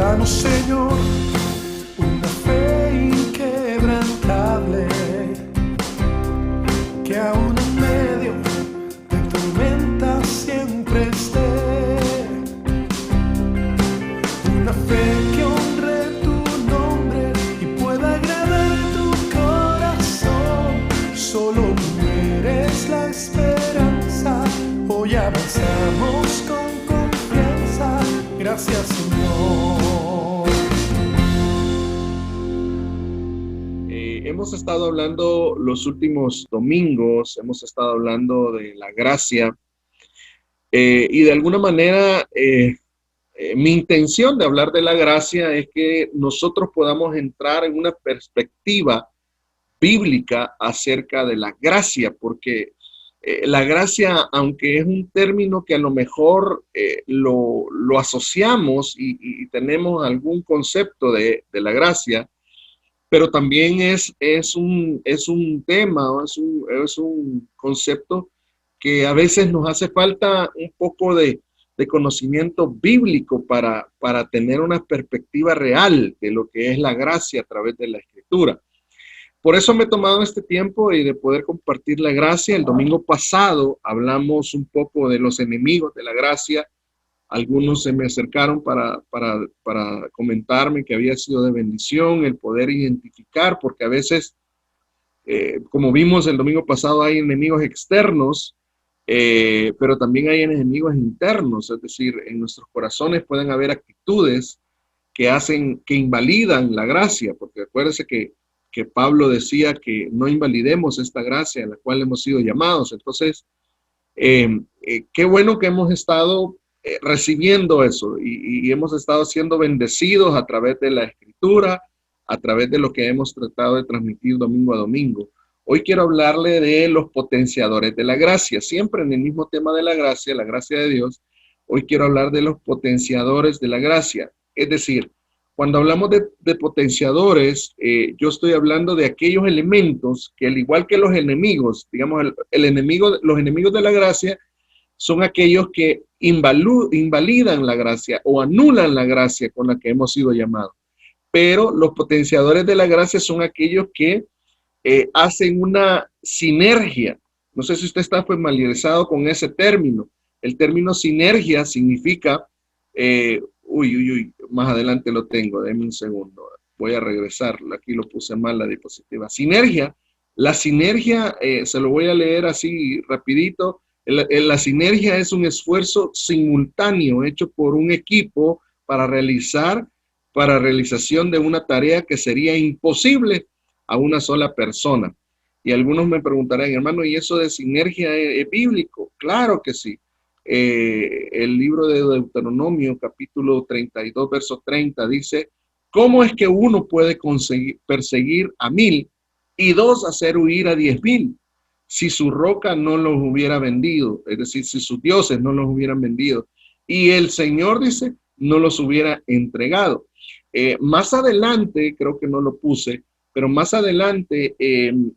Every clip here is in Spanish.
Danos, Señor, una fe inquebrantable, que aún en medio de tormenta siempre esté. Una fe que honre tu nombre y pueda agradar tu corazón. Solo tú eres la esperanza. Hoy avanzamos con confianza. Gracias, Señor. Hemos estado hablando los últimos domingos, hemos estado hablando de la gracia y de alguna manera mi intención de hablar de la gracia es que nosotros podamos entrar en una perspectiva bíblica acerca de la gracia, porque la gracia, aunque es un término que a lo mejor lo asociamos y tenemos algún concepto de la gracia, pero también es un tema, es un concepto que a veces nos hace falta un poco de conocimiento bíblico para tener una perspectiva real de lo que es la gracia a través de la Escritura. Por eso me he tomado este tiempo y de poder compartir la gracia. El domingo pasado hablamos un poco de los enemigos de la gracia. Algunos se me acercaron para comentarme que había sido de bendición el poder identificar, porque a veces, como vimos el domingo pasado, hay enemigos externos, pero también hay enemigos internos, es decir, en nuestros corazones pueden haber actitudes que invalidan la gracia, porque acuérdense que Pablo decía que no invalidemos esta gracia en la cual hemos sido llamados. Entonces, qué bueno que hemos estado recibiendo eso y hemos estado siendo bendecidos a través de la Escritura, a través de lo que hemos tratado de transmitir domingo a domingo. Hoy quiero hablarle de los potenciadores de la gracia, siempre en el mismo tema de la gracia de Dios. Hoy quiero hablar de los potenciadores de la gracia, es decir, cuando hablamos de potenciadores, yo estoy hablando de aquellos elementos que, al igual que los enemigos, digamos, los enemigos de la gracia son aquellos que invalidan la gracia o anulan la gracia con la que hemos sido llamados. Pero los potenciadores de la gracia son aquellos que hacen una sinergia. No sé si usted está familiarizado con ese término. El término sinergia significa, más adelante lo tengo, denme un segundo. Voy a regresar, aquí lo puse mal la diapositiva. Sinergia, la sinergia, se lo voy a leer así rapidito. La sinergia es un esfuerzo simultáneo hecho por un equipo para realización de una tarea que sería imposible a una sola persona. Y algunos me preguntarán, hermano, ¿y eso de sinergia es bíblico? Claro que sí. El libro de Deuteronomio, capítulo 32, verso 30, dice, ¿cómo es que uno puede perseguir a 1000 y 2 hacer huir a 10,000? Si su roca no los hubiera vendido, es decir, si sus dioses no los hubieran vendido, y el Señor, dice, no los hubiera entregado. Más adelante, creo que no lo puse, pero más adelante en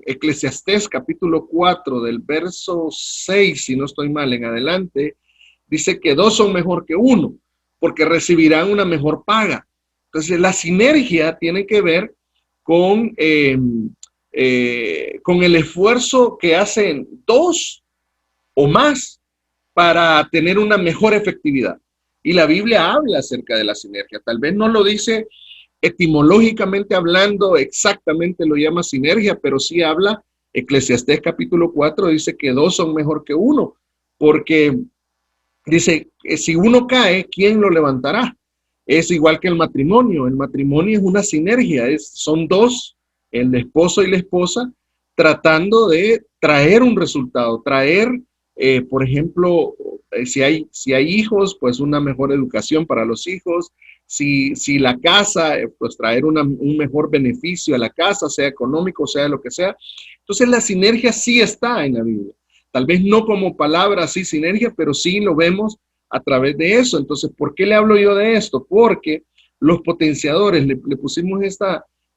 Eclesiastés capítulo 4 del verso 6, si no estoy mal, en adelante, dice que 2 son mejor que 1, porque recibirán una mejor paga. Entonces la sinergia tiene que ver con el esfuerzo que hacen 2 o más para tener una mejor efectividad. Y la Biblia habla acerca de la sinergia. Tal vez no lo dice etimológicamente hablando, exactamente lo llama sinergia, pero sí habla, Eclesiastés capítulo 4 dice que 2 son mejor que 1, porque dice que si uno cae, ¿quién lo levantará? Es igual que el matrimonio es una sinergia, son 2, el esposo y la esposa, tratando de traer un resultado, por ejemplo, si hay hijos, pues una mejor educación para los hijos. Si la casa, pues traer un mejor beneficio a la casa, sea económico, sea lo que sea. Entonces la sinergia sí está en la Biblia. Tal vez no como palabra así sinergia, pero sí lo vemos a través de eso. Entonces, ¿por qué le hablo yo de esto? Porque los potenciadores, le pusimos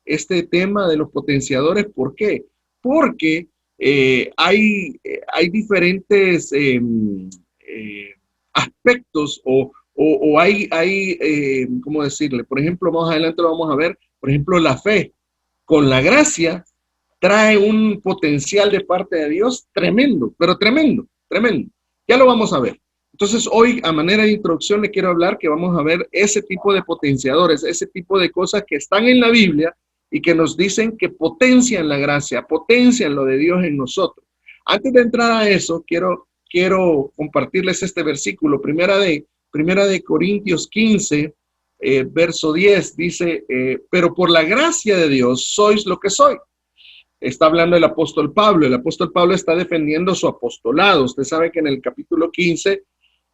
este tema de los potenciadores. ¿Por qué? Porque hay diferentes aspectos o o hay ¿cómo decirle? Por ejemplo, más adelante lo vamos a ver, por ejemplo, la fe con la gracia trae un potencial de parte de Dios tremendo, pero tremendo, tremendo. Ya lo vamos a ver. Entonces, hoy, a manera de introducción, le quiero hablar que vamos a ver ese tipo de potenciadores, ese tipo de cosas que están en la Biblia y que nos dicen que potencian la gracia, potencian lo de Dios en nosotros. Antes de entrar a eso, quiero compartirles este versículo, Primera de Corintios 15, verso 10, dice, pero por la gracia de Dios sois lo que soy. Está hablando el apóstol Pablo. El apóstol Pablo está defendiendo su apostolado. Usted sabe que en el capítulo 15,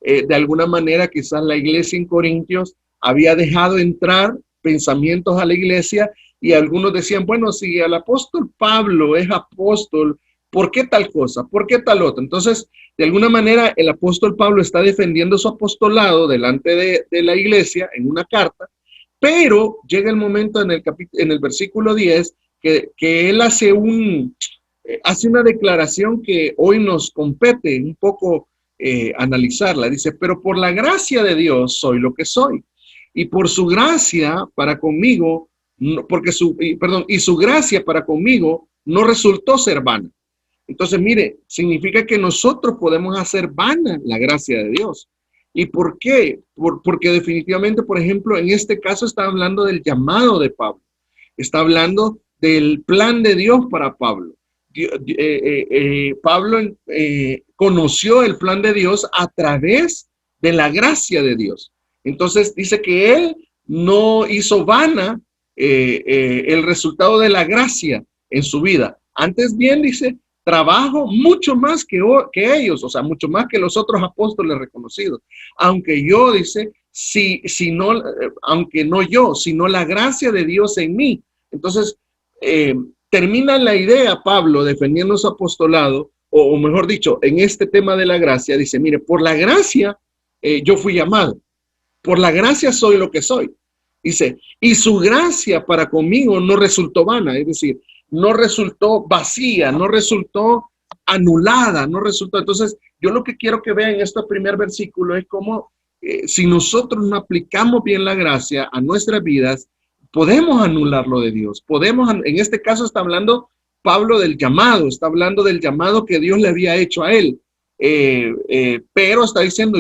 de alguna manera, quizás la iglesia en Corintios había dejado entrar pensamientos a la iglesia y algunos decían, bueno, si el apóstol Pablo es apóstol, ¿por qué tal cosa? ¿Por qué tal otra? Entonces, de alguna manera, el apóstol Pablo está defendiendo su apostolado delante de la iglesia en una carta, pero llega el momento en el versículo 10 que él hace una declaración que hoy nos compete un poco analizarla. Dice, pero por la gracia de Dios soy lo que soy. Y por su gracia para conmigo, y su gracia para conmigo no resultó ser vana. Entonces, mire, significa que nosotros podemos hacer vana la gracia de Dios. ¿Y por qué? Porque definitivamente, por ejemplo, en este caso está hablando del llamado de Pablo. Está hablando del plan de Dios para Pablo. Pablo conoció el plan de Dios a través de la gracia de Dios. Entonces dice que él no hizo vana el resultado de la gracia en su vida. Antes bien, dice, trabajo mucho más que ellos, o sea, mucho más que los otros apóstoles reconocidos. Aunque yo, dice, aunque no yo, sino la gracia de Dios en mí. Entonces, termina la idea Pablo defendiendo su apostolado, o mejor dicho, en este tema de la gracia, dice, mire, por la gracia yo fui llamado, por la gracia soy lo que soy. Dice, y su gracia para conmigo no resultó vana, es decir, no resultó vacía, no resultó anulada, no resultó. Entonces, yo lo que quiero que vean en este primer versículo es cómo si nosotros no aplicamos bien la gracia a nuestras vidas, podemos anular lo de Dios. En este caso está hablando Pablo del llamado, está hablando del llamado que Dios le había hecho a él. Pero está diciendo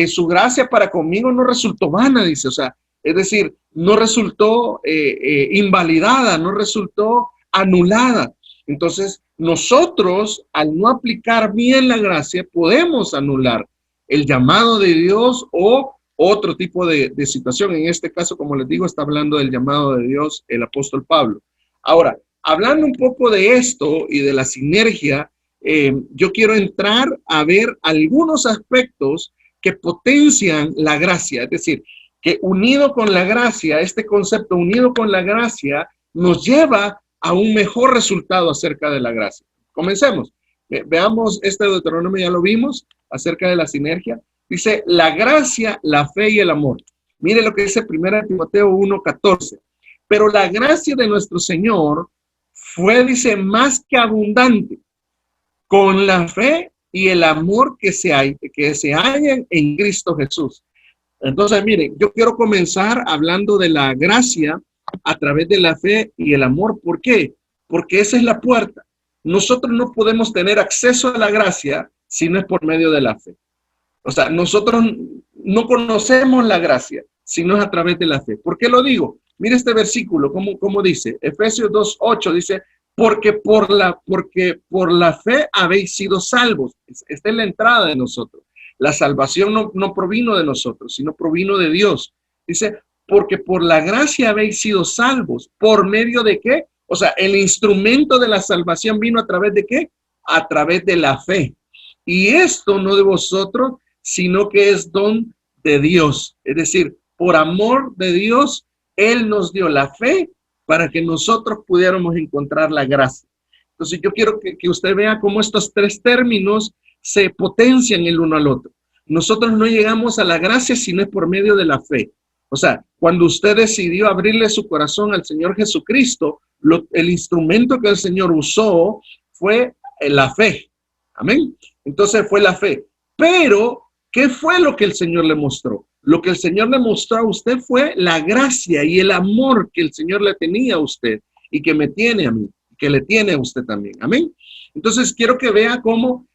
su gracia para conmigo no resultó vana, dice, o sea, es decir, no resultó invalidada, no resultó anulada. Entonces, nosotros, al no aplicar bien la gracia, podemos anular el llamado de Dios o otro tipo de situación. En este caso, como les digo, está hablando del llamado de Dios el apóstol Pablo. Ahora, hablando un poco de esto y de la sinergia, yo quiero entrar a ver algunos aspectos que potencian la gracia, es decir, que unido con la gracia, este concepto unido con la gracia nos lleva a un mejor resultado acerca de la gracia. Comencemos. Veamos este Deuteronomio, ya lo vimos, acerca de la sinergia. Dice, la gracia, la fe y el amor. Mire lo que dice 1 Timoteo 1:14. Pero la gracia de nuestro Señor fue, dice, más que abundante con la fe y el amor que se hallan en Cristo Jesús. Entonces, miren, yo quiero comenzar hablando de la gracia a través de la fe y el amor. ¿Por qué? Porque esa es la puerta. Nosotros no podemos tener acceso a la gracia si no es por medio de la fe. O sea, nosotros no conocemos la gracia si no es a través de la fe. ¿Por qué lo digo? Mire este versículo, como dice, Efesios 2:8 dice, porque por la fe habéis sido salvos. Esta es la entrada de nosotros. La salvación no provino de nosotros, sino provino de Dios. Dice, porque por la gracia habéis sido salvos. ¿Por medio de qué? O sea, el instrumento de la salvación vino a través de qué? A través de la fe. Y esto no de vosotros, sino que es don de Dios. Es decir, por amor de Dios, Él nos dio la fe para que nosotros pudiéramos encontrar la gracia. Entonces yo quiero que usted vea cómo estos tres términos se potencian el uno al otro. Nosotros no llegamos a la gracia si no es por medio de la fe. O sea, cuando usted decidió abrirle su corazón al Señor Jesucristo, el instrumento que el Señor usó fue la fe. Amén. Entonces fue la fe. Pero ¿Qué fue lo que el Señor le mostró? Lo que el Señor le mostró a usted fue la gracia y el amor que el Señor le tenía a usted y que me tiene a mí, que le tiene a usted también. Amén. Entonces quiero que vea cómo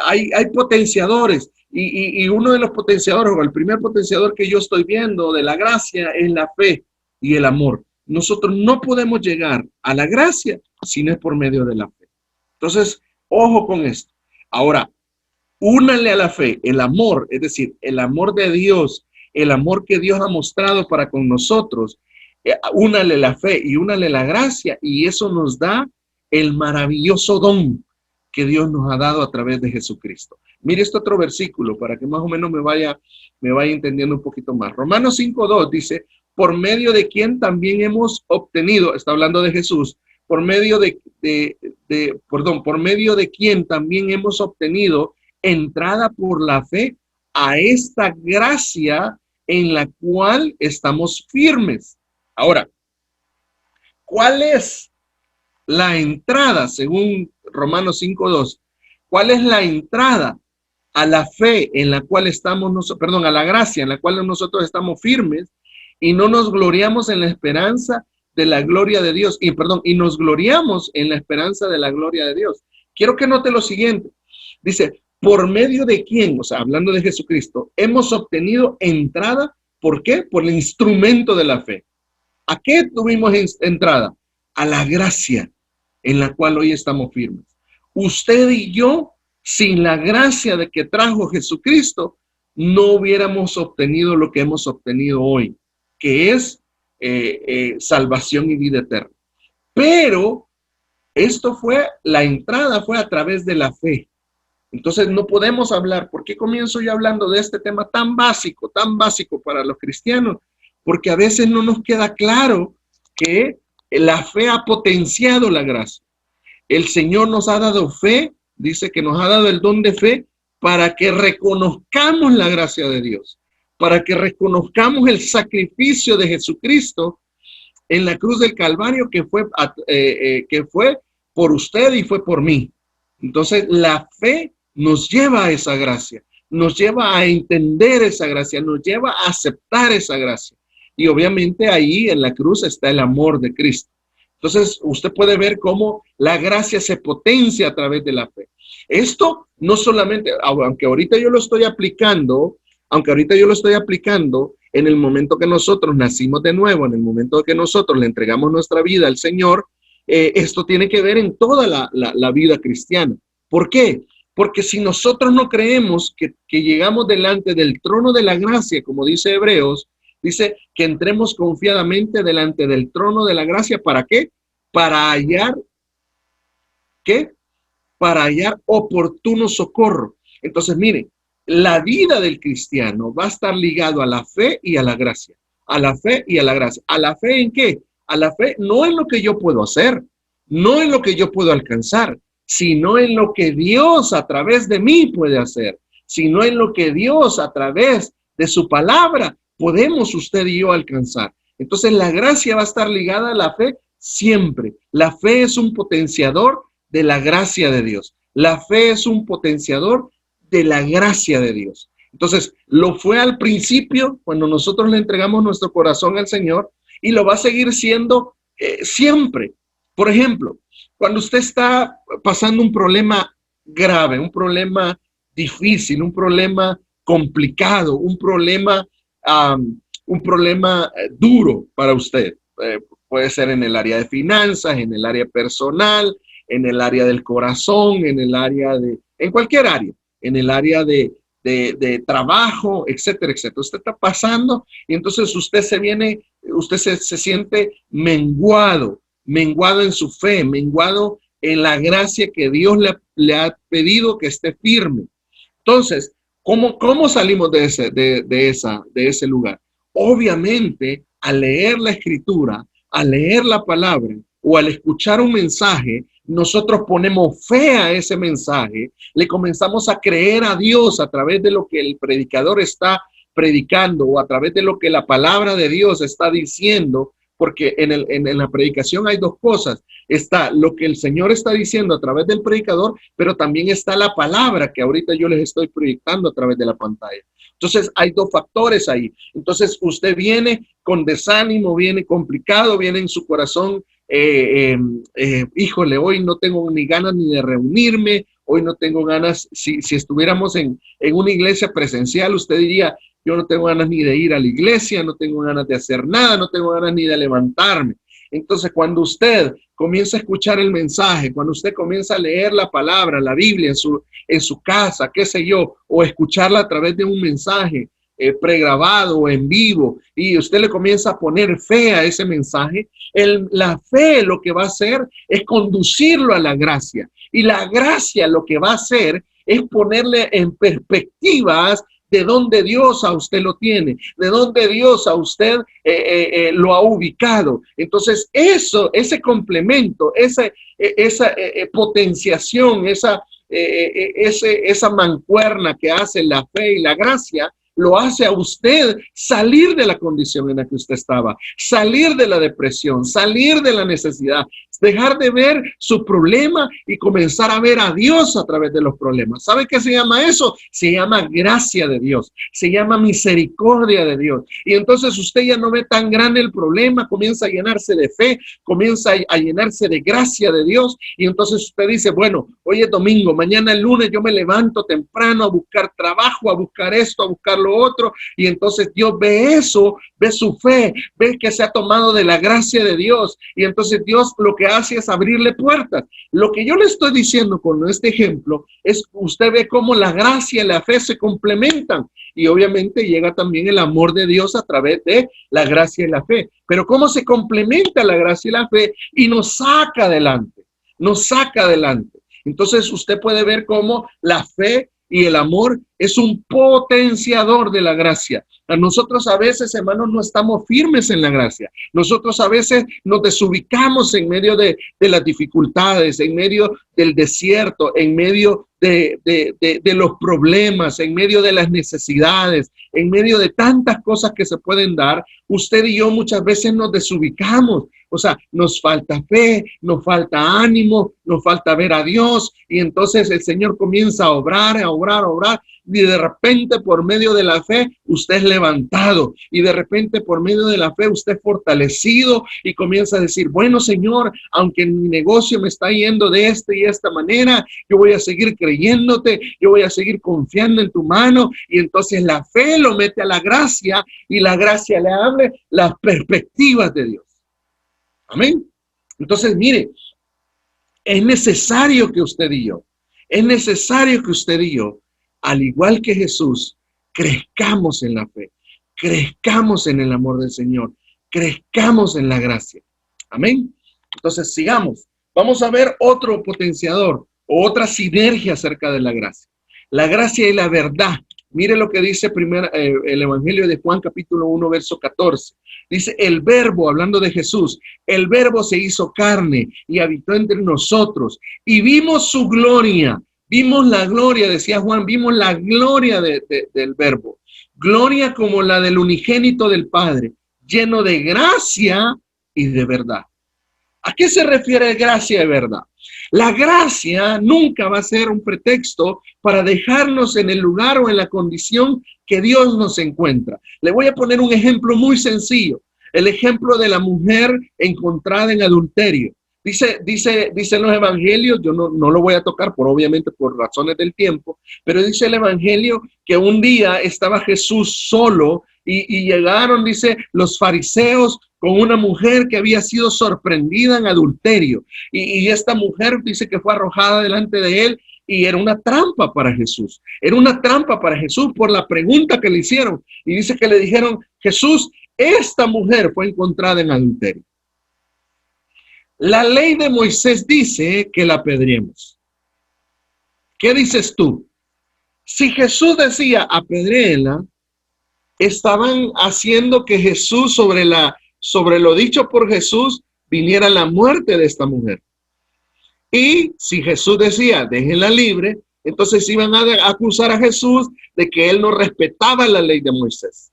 hay potenciadores y uno de los potenciadores, o el primer potenciador que yo estoy viendo de la gracia es la fe y el amor. Nosotros no podemos llegar a la gracia si no es por medio de la fe. Entonces, ojo con esto. Ahora, únale a la fe el amor, es decir, el amor de Dios, el amor que Dios ha mostrado para con nosotros. Únale la fe y únale la gracia, y eso nos da el maravilloso don que Dios nos ha dado a través de Jesucristo. Mire este otro versículo para que más o menos me vaya entendiendo un poquito más. Romanos 5:2 dice, por medio de quien también hemos obtenido, está hablando de Jesús, por medio por medio de quien también hemos obtenido entrada por la fe a esta gracia en la cual estamos firmes. Ahora, ¿cuál es la entrada según Romanos 5:2? ¿Cuál es la entrada a la fe en la cual a la gracia en la cual nosotros estamos firmes y no nos gloriamos en la esperanza de la gloria de Dios? Y nos gloriamos en la esperanza de la gloria de Dios. Quiero que note lo siguiente. Dice, por medio de quién, o sea, hablando de Jesucristo, hemos obtenido entrada. ¿Por qué? Por el instrumento de la fe. ¿A qué tuvimos entrada? A la gracia en la cual hoy estamos firmes. Usted y yo, sin la gracia de que trajo Jesucristo, no hubiéramos obtenido lo que hemos obtenido hoy, que es salvación y vida eterna. Pero la entrada fue a través de la fe. Entonces no podemos hablar. ¿Por qué comienzo yo hablando de este tema tan básico para los cristianos? Porque a veces no nos queda claro que la fe ha potenciado la gracia. El Señor nos ha dado fe, dice que nos ha dado el don de fe para que reconozcamos la gracia de Dios, para que reconozcamos el sacrificio de Jesucristo en la cruz del Calvario que fue por usted y fue por mí. Entonces la fe nos lleva a esa gracia, nos lleva a entender esa gracia, nos lleva a aceptar esa gracia. Y obviamente ahí en la cruz está el amor de Cristo. Entonces usted puede ver cómo la gracia se potencia a través de la fe. Esto no solamente, aunque ahorita yo lo estoy aplicando en el momento que nosotros nacimos de nuevo, en el momento que nosotros le entregamos nuestra vida al Señor, esto tiene que ver en toda la vida cristiana. ¿Por qué? Porque si nosotros no creemos que llegamos delante del trono de la gracia, como dice Hebreos, dice que entremos confiadamente delante del trono de la gracia. ¿Para qué? Para hallar, ¿qué? Para hallar oportuno socorro. Entonces, miren, la vida del cristiano va a estar ligado a la fe y a la gracia. A la fe y a la gracia. ¿A la fe en qué? A la fe no en lo que yo puedo hacer, no en lo que yo puedo alcanzar, sino en lo que Dios a través de mí puede hacer, sino en lo que Dios a través de su palabra podemos usted y yo alcanzar. Entonces la gracia va a estar ligada a la fe siempre. La fe es un potenciador de la gracia de Dios. La fe es un potenciador de la gracia de Dios. Entonces lo fue al principio cuando nosotros le entregamos nuestro corazón al Señor y lo va a seguir siendo siempre. Por ejemplo, cuando usted está pasando un problema grave, un problema difícil, un problema complicado, un problema duro para usted. Puede ser en el área de finanzas, en el área personal, en el área del corazón, en cualquier área, en el área de trabajo, etcétera, etcétera. Usted está pasando y entonces usted se siente menguado en su fe, menguado en la gracia que Dios le ha pedido que esté firme. Entonces, ¿cómo salimos de ese lugar? Obviamente, al leer la escritura, al leer la palabra o al escuchar un mensaje, nosotros ponemos fe a ese mensaje, le comenzamos a creer a Dios a través de lo que el predicador está predicando o a través de lo que la palabra de Dios está diciendo, porque en la predicación hay dos cosas. Está lo que el Señor está diciendo a través del predicador, pero también está la palabra que ahorita yo les estoy proyectando a través de la pantalla. Entonces hay dos factores ahí. Entonces usted viene con desánimo, viene complicado, viene en su corazón, híjole, hoy no tengo ni ganas ni de reunirme, hoy no tengo ganas, si estuviéramos en una iglesia presencial, usted diría, yo no tengo ganas ni de ir a la iglesia, no tengo ganas de hacer nada, no tengo ganas ni de levantarme. Entonces, cuando usted comienza a escuchar el mensaje, cuando usted comienza a leer la palabra, la Biblia en su casa, qué sé yo, o escucharla a través de un mensaje pregrabado o en vivo, y usted le comienza a poner fe a ese mensaje, la fe lo que va a hacer es conducirlo a la gracia. Y la gracia lo que va a hacer es ponerle en perspectivas de dónde Dios a usted lo tiene, de dónde Dios a usted lo ha ubicado. Entonces, ese complemento, esa potenciación, esa mancuerna que hace la fe y la gracia, lo hace a usted salir de la condición en la que usted estaba, salir de la depresión, salir de la necesidad, dejar de ver su problema y comenzar a ver a Dios a través de los problemas. ¿Sabe qué se llama eso? Se llama gracia de Dios, se llama misericordia de Dios. Y entonces usted ya no ve tan grande el problema, comienza a llenarse de fe, comienza a llenarse de gracia de Dios. Y entonces usted dice, bueno, hoy es domingo, mañana es lunes, yo me levanto temprano a buscar trabajo, a buscar esto, a buscar lo otro. Y entonces Dios ve eso, ve su fe, ve que se ha tomado de la gracia de Dios. Y entonces Dios lo que hace es abrirle puertas. Lo que yo le estoy diciendo con este ejemplo es, usted ve cómo la gracia y la fe se complementan. Y obviamente llega también el amor de Dios a través de la gracia y la fe. Pero cómo se complementa la gracia y la fe y nos saca adelante, nos saca adelante. Entonces usted puede ver cómo la fe y el amor es un potenciador de la gracia. A nosotros a veces, hermanos, no estamos firmes en la gracia. Nosotros a veces nos desubicamos en medio de las dificultades, en medio del desierto, en medio de los problemas, en medio de las necesidades, en medio de tantas cosas que se pueden dar. Usted y yo muchas veces nos desubicamos. O sea, nos falta fe, nos falta ánimo, nos falta ver a Dios. Y entonces el Señor comienza a obrar, a obrar, a obrar. Y de repente por medio de la fe usted es levantado, y de repente por medio de la fe usted es fortalecido y comienza a decir, bueno, Señor, aunque mi negocio me está yendo de esta y esta manera, yo voy a seguir creyéndote, yo voy a seguir confiando en tu mano. Y entonces la fe lo mete a la gracia, y la gracia le abre las perspectivas de Dios. Amén. Entonces, mire, es necesario que usted y yo, al igual que Jesús, crezcamos en la fe, crezcamos en el amor del Señor, crezcamos en la gracia. Amén. Entonces, sigamos. Vamos a ver otro potenciador o otra sinergia acerca de la gracia. La gracia y la verdad. Mire lo que dice el Evangelio de Juan, capítulo 1, verso 14. Dice, el verbo, hablando de Jesús, el verbo se hizo carne y habitó entre nosotros, y vimos su gloria. Vimos la gloria, decía Juan, vimos la gloria del verbo. Gloria como la del unigénito del Padre, lleno de gracia y de verdad. ¿A qué se refiere gracia y verdad? La gracia nunca va a ser un pretexto para dejarnos en el lugar o en la condición que Dios nos encuentra. Le voy a poner un ejemplo muy sencillo. El ejemplo de la mujer encontrada en adulterio. Dice en los evangelios, yo no lo voy a tocar obviamente por razones del tiempo, pero dice el evangelio que un día estaba Jesús solo y llegaron, dice, los fariseos con una mujer que había sido sorprendida en adulterio. Y esta mujer dice que fue arrojada delante de él, y era una trampa para Jesús. Era una trampa para Jesús por la pregunta que le hicieron. Y dice que le dijeron, Jesús, esta mujer fue encontrada en adulterio. La ley de Moisés dice que la apedreemos. ¿Qué dices tú? Si Jesús decía apedréela, estaban haciendo que Jesús, sobre lo dicho por Jesús, viniera la muerte de esta mujer. Y si Jesús decía déjenla libre, entonces iban a acusar a Jesús de que él no respetaba la ley de Moisés.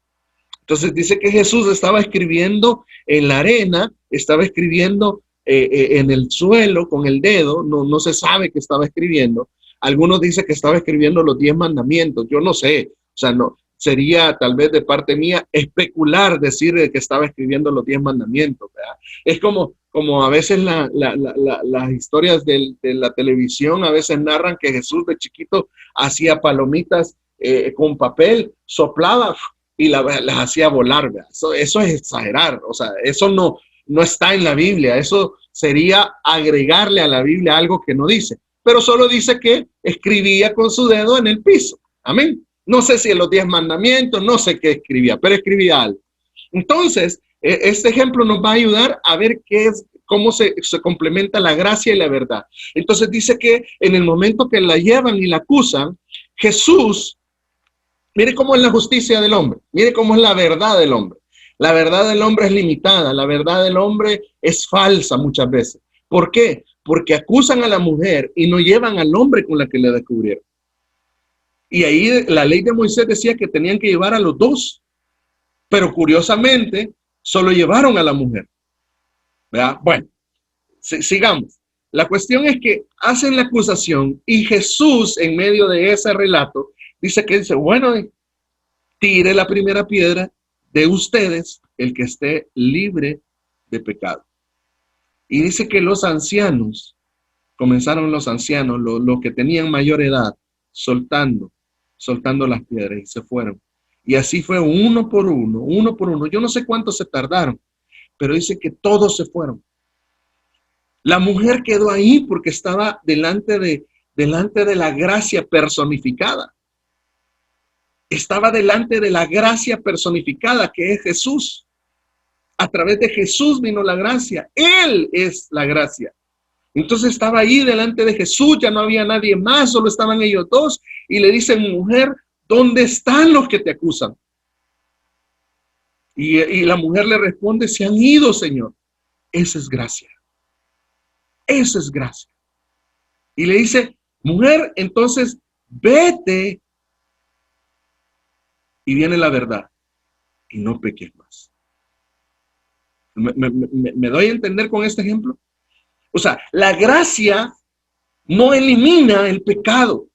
Entonces dice que Jesús estaba escribiendo en la arena, estaba escribiendo en el suelo con el dedo, no se sabe qué estaba escribiendo. Algunos dicen que estaba escribiendo los 10 mandamientos, yo no sé, o sea, no, sería tal vez de parte mía especular decir que estaba escribiendo los 10 mandamientos, ¿verdad? Es como a veces las historias de la televisión a veces narran que Jesús de chiquito hacía palomitas con papel, soplaba y las hacía volar, ¿verdad? Eso es exagerar, o sea, eso no está en la Biblia, eso sería agregarle a la Biblia algo que no dice, pero solo dice que escribía con su dedo en el piso, amén. No sé si en los 10 mandamientos, no sé qué escribía, pero escribía algo. Entonces, este ejemplo nos va a ayudar a ver cómo se complementa la gracia y la verdad. Entonces dice que en el momento que la llevan y la acusan, Jesús, mire cómo es la justicia del hombre, mire cómo es la verdad del hombre. La verdad del hombre es limitada, la verdad del hombre es falsa muchas veces. ¿Por qué? Porque acusan a la mujer y no llevan al hombre con la que le descubrieron. Y ahí la ley de Moisés decía que tenían que llevar a los dos, pero curiosamente solo llevaron a la mujer, ¿verdad? Bueno, sigamos. La cuestión es que hacen la acusación y Jesús en medio de ese relato dice, bueno, tire la primera piedra de ustedes el que esté libre de pecado. Y dice que los ancianos, comenzaron los ancianos, los que tenían mayor edad, soltando las piedras y se fueron. Y así fue uno por uno. Yo no sé cuántos se tardaron, pero dice que todos se fueron. La mujer quedó ahí porque estaba delante de la gracia personificada. Estaba delante de la gracia personificada que es Jesús. A través de Jesús vino la gracia. Él es la gracia. Entonces estaba ahí delante de Jesús, ya no había nadie más, solo estaban ellos dos. Y le dicen, mujer, ¿dónde están los que te acusan? Y la mujer le responde, se han ido, Señor. Esa es gracia. Esa es gracia. Y le dice, mujer, entonces vete. Y viene la verdad. Y no peques más. ¿Me doy a entender con este ejemplo? O sea, la gracia no elimina el pecado.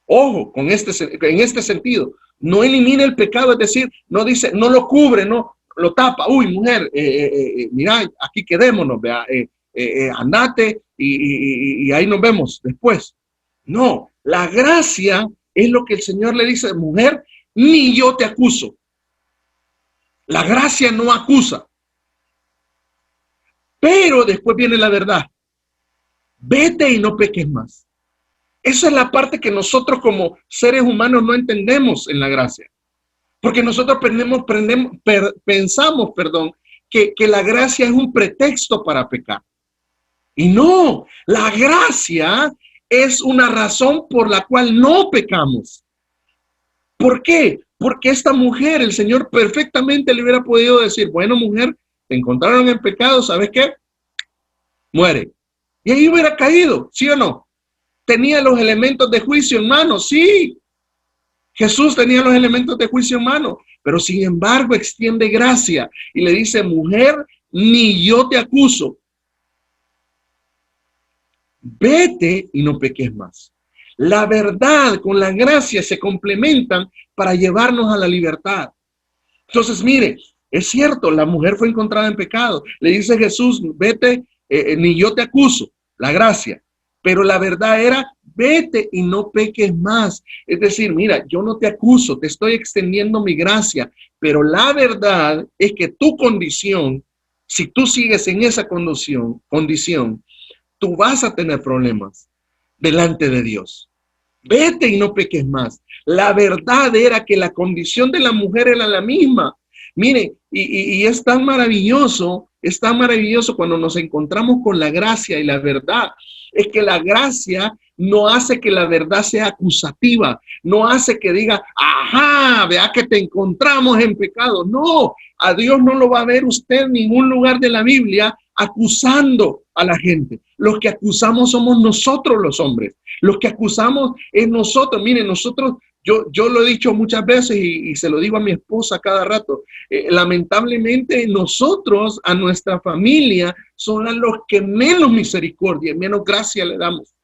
Ojo, en este sentido, no elimina el pecado, es decir, no dice, no lo cubre, no lo tapa. Uy, mujer, mira, aquí quedémonos, vea, andate y ahí nos vemos después. No, la gracia es lo que el Señor le dice, mujer, ni yo te acuso. La gracia no acusa. Pero después viene la verdad. Vete y no peques más. Esa es la parte que nosotros como seres humanos no entendemos en la gracia. Porque nosotros pensamos que la gracia es un pretexto para pecar. Y no, la gracia es una razón por la cual no pecamos. ¿Por qué? Porque esta mujer, el Señor perfectamente le hubiera podido decir, bueno, mujer, te encontraron en pecado, ¿sabes qué? Muere. Y ahí hubiera caído, ¿sí o no? ¿Tenía los elementos de juicio en mano? Sí. Jesús tenía los elementos de juicio en mano, pero sin embargo extiende gracia y le dice, mujer, ni yo te acuso. Vete y no peques más. La verdad con la gracia se complementan para llevarnos a la libertad. Entonces, mire, es cierto, la mujer fue encontrada en pecado. Le dice Jesús, vete, ni yo te acuso, la gracia. Pero la verdad era, vete y no peques más. Es decir, mira, yo no te acuso, te estoy extendiendo mi gracia. Pero la verdad es que tu condición, si tú sigues en esa condición, tú vas a tener problemas delante de Dios. Vete y no peques más. La verdad era que la condición de la mujer era la misma. Mire, y es tan maravilloso cuando nos encontramos con la gracia y la verdad. Es que la gracia no hace que la verdad sea acusativa, no hace que diga, ajá, vea que te encontramos en pecado. No, a Dios no lo va a ver usted en ningún lugar de la Biblia acusando a la gente. Los que acusamos somos nosotros los hombres. Los que acusamos es nosotros. Miren, nosotros Yo lo he dicho muchas veces y se lo digo a mi esposa cada rato. Lamentablemente nosotros, a nuestra familia, son a los que menos misericordia, menos gracia le damos.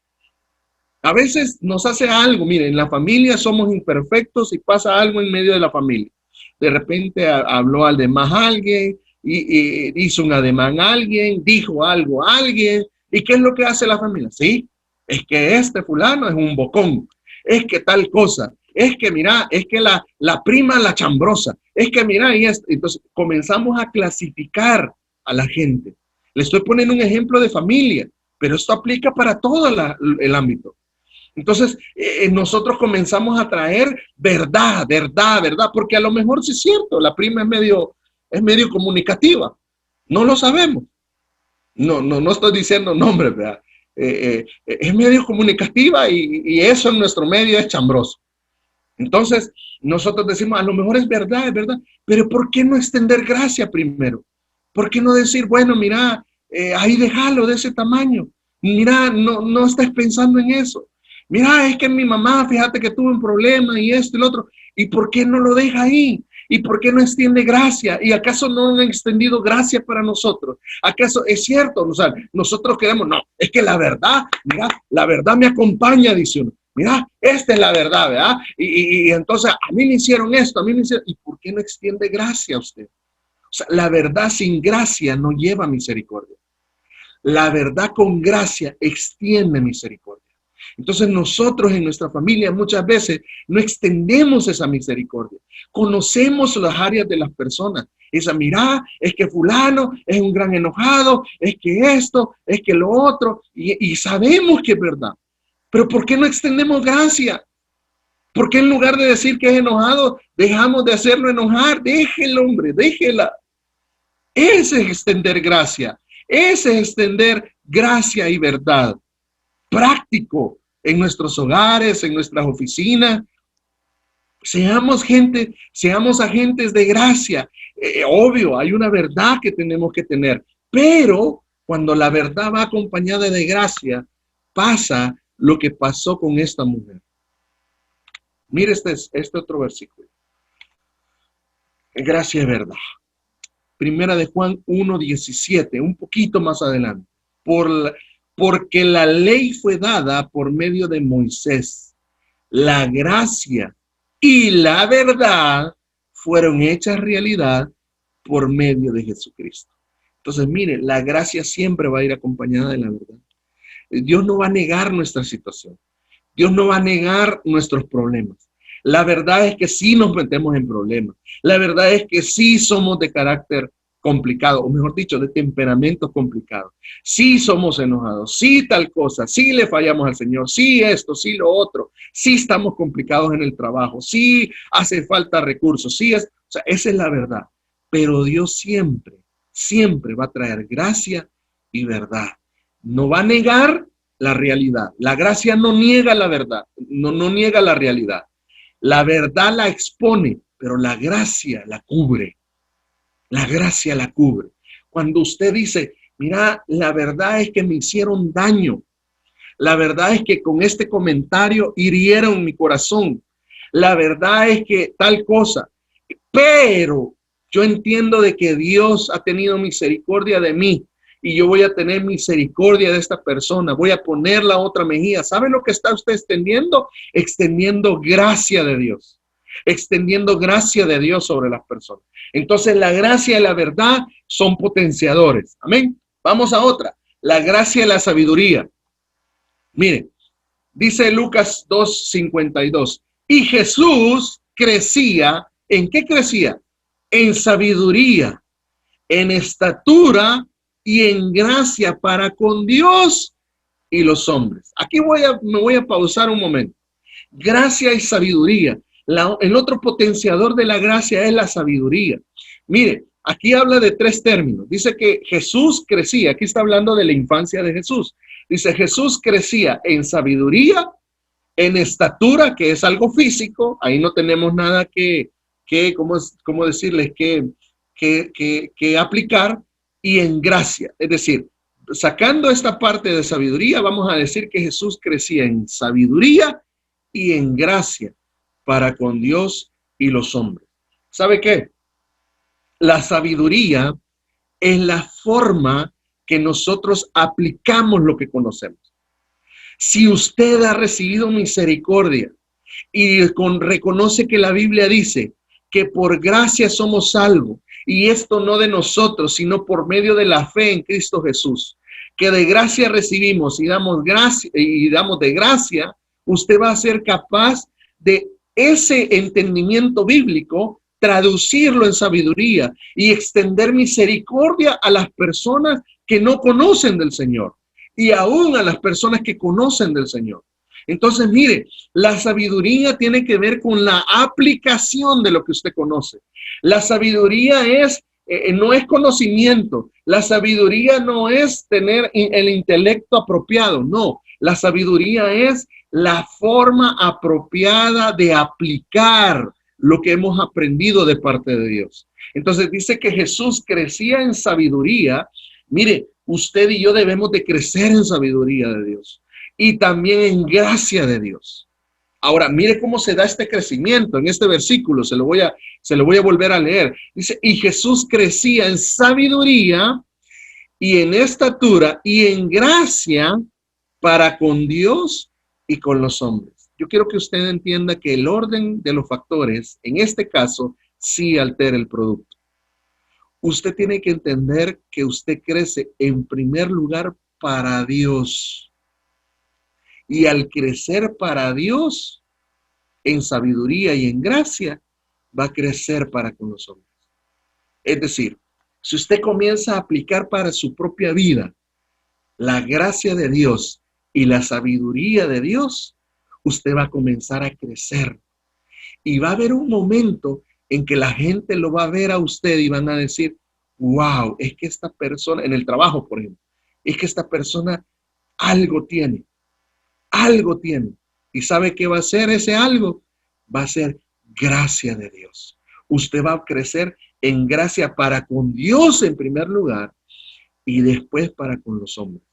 A veces nos hace algo, miren, en la familia somos imperfectos y pasa algo en medio de la familia. De repente habló al demás alguien, y hizo un ademán a alguien, dijo algo a alguien. ¿Y qué es lo que hace la familia? Sí, es que este fulano es un bocón, es que tal cosa, es que mira, es que la prima la chambrosa, es que mira, y esto. Entonces comenzamos a clasificar a la gente. Le estoy poniendo un ejemplo de familia, pero esto aplica para todo el ámbito. Entonces, nosotros comenzamos a traer verdad, porque a lo mejor sí es cierto, la prima es medio comunicativa, no lo sabemos. No estoy diciendo nombres, ¿verdad? Es medio comunicativa y eso en nuestro medio es chambroso. Entonces, nosotros decimos, a lo mejor es verdad, pero ¿por qué no extender gracia primero? ¿Por qué no decir, bueno, mira, ahí déjalo de ese tamaño? Mira, no estés pensando en eso. Mira, es que mi mamá, fíjate que tuvo un problema y esto y lo otro. ¿Y por qué no lo deja ahí? ¿Y por qué no extiende gracia? ¿Y acaso no han extendido gracia para nosotros? ¿Acaso es cierto? O sea, nosotros queremos, no, es que la verdad, mira, la verdad me acompaña, dice uno. Mira, esta es la verdad, ¿verdad? Y entonces a mí me hicieron esto, a mí me hicieron. ¿Y por qué no extiende gracia a usted? O sea, la verdad sin gracia no lleva misericordia. La verdad con gracia extiende misericordia. Entonces nosotros en nuestra familia muchas veces no extendemos esa misericordia. Conocemos las áreas de las personas. Esa, mira, es que fulano es un gran enojado, es que esto, es que lo otro, y sabemos que es verdad. Pero ¿por qué no extendemos gracia? ¿Por qué en lugar de decir que es enojado, dejamos de hacerlo enojar? Déjelo, hombre, déjela. Ese es extender gracia. Ese es extender gracia y verdad. Práctico en nuestros hogares, en nuestras oficinas. Seamos agentes de gracia. Obvio, hay una verdad que tenemos que tener, pero cuando la verdad va acompañada de gracia, pasa lo que pasó con esta mujer. Mire este otro versículo. Gracia y verdad. Primera de Juan 1:17, un poquito más adelante. Porque la ley fue dada por medio de Moisés. La gracia y la verdad fueron hechas realidad por medio de Jesucristo. Entonces, mire, la gracia siempre va a ir acompañada de la verdad. Dios no va a negar nuestra situación. Dios no va a negar nuestros problemas. La verdad es que sí nos metemos en problemas. La verdad es que sí somos de carácter complicado, o mejor dicho, de temperamento complicado. Sí somos enojados, sí tal cosa, sí le fallamos al Señor, sí esto, sí lo otro, sí estamos complicados en el trabajo, sí hace falta recursos, sí es, o sea, esa es la verdad. Pero Dios siempre va a traer gracia y verdad. No va a negar la realidad. La gracia no niega la verdad, no niega la realidad. La verdad la expone, pero la gracia la cubre. La gracia la cubre. Cuando usted dice, mira, la verdad es que me hicieron daño. La verdad es que con este comentario hirieron mi corazón. La verdad es que tal cosa. Pero yo entiendo de que Dios ha tenido misericordia de mí y yo voy a tener misericordia de esta persona. Voy a poner la otra mejilla. ¿Sabe lo que está usted extendiendo? Extendiendo gracia de Dios. Extendiendo gracia de Dios sobre las personas. Entonces la gracia y la verdad son potenciadores. Amén. Vamos a otra. La gracia y la sabiduría. Mire, dice Lucas 2:52. Y Jesús crecía. ¿En qué crecía? En sabiduría, en estatura y en gracia para con Dios y los hombres. Aquí me voy a pausar un momento. Gracia y sabiduría. El otro potenciador de la gracia es la sabiduría. Mire, aquí habla de tres términos. Dice que Jesús crecía. Aquí está hablando de la infancia de Jesús. Dice Jesús crecía en sabiduría, en estatura, que es algo físico. Ahí no tenemos nada ¿cómo decirles? Que aplicar. Y en gracia. Es decir, sacando esta parte de sabiduría, vamos a decir que Jesús crecía en sabiduría y en gracia para con Dios y los hombres. ¿Sabe qué? La sabiduría es la forma que nosotros aplicamos lo que conocemos. Si usted ha recibido misericordia y reconoce que la Biblia dice que por gracia somos salvos, y esto no de nosotros, sino por medio de la fe en Cristo Jesús, que de gracia recibimos y damos de gracia, usted va a ser capaz de ese entendimiento bíblico, traducirlo en sabiduría y extender misericordia a las personas que no conocen del Señor y aún a las personas que conocen del Señor. Entonces, mire, la sabiduría tiene que ver con la aplicación de lo que usted conoce. La sabiduría no es conocimiento. La sabiduría no es tener el intelecto apropiado. No, la sabiduría es la forma apropiada de aplicar lo que hemos aprendido de parte de Dios. Entonces dice que Jesús crecía en sabiduría. Mire, usted y yo debemos de crecer en sabiduría de Dios y también en gracia de Dios. Ahora, mire cómo se da este crecimiento en este versículo. Se lo voy a volver a leer. Dice, y Jesús crecía en sabiduría y en estatura y en gracia para con Dios y con los hombres. Yo quiero que usted entienda que el orden de los factores, en este caso, sí altera el producto. Usted tiene que entender que usted crece en primer lugar para Dios. Y al crecer para Dios, en sabiduría y en gracia, va a crecer para con los hombres. Es decir, si usted comienza a aplicar para su propia vida la gracia de Dios y la sabiduría de Dios, usted va a comenzar a crecer. Y va a haber un momento en que la gente lo va a ver a usted y van a decir, wow, es que esta persona, en el trabajo, por ejemplo, es que esta persona algo tiene. Algo tiene. ¿Y sabe qué va a ser ese algo? Va a ser gracia de Dios. Usted va a crecer en gracia para con Dios en primer lugar y después para con los hombres.